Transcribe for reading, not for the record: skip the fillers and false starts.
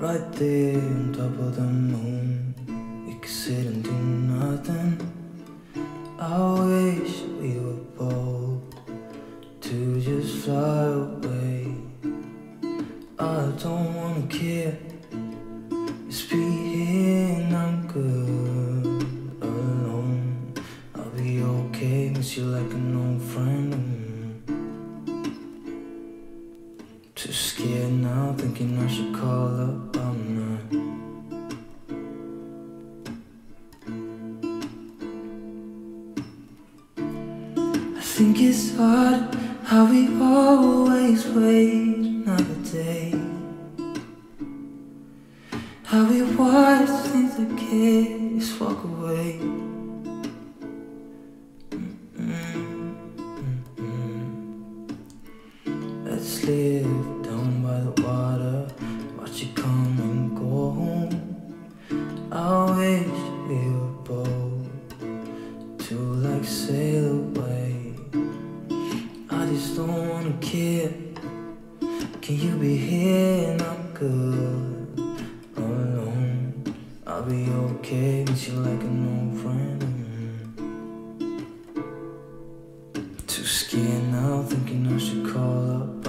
right there on top of the moon. We could sit and do nothing. I wish we were bold to just fly away. I don't wanna care, just be here and I'm good alone. I'll be okay, miss you like an old friend. Too scared now, thinking I should call up, I'm not. I think it's hard how we always wait another day, how we watch things that kids walk away. Let's live down by the water, watch it come and go home. I wish we were bold to like sail away. I just don't wanna care. Can you be here and I'm good alone? I'll be okay, miss you like an old friend. Too scared now, thinking I should call up.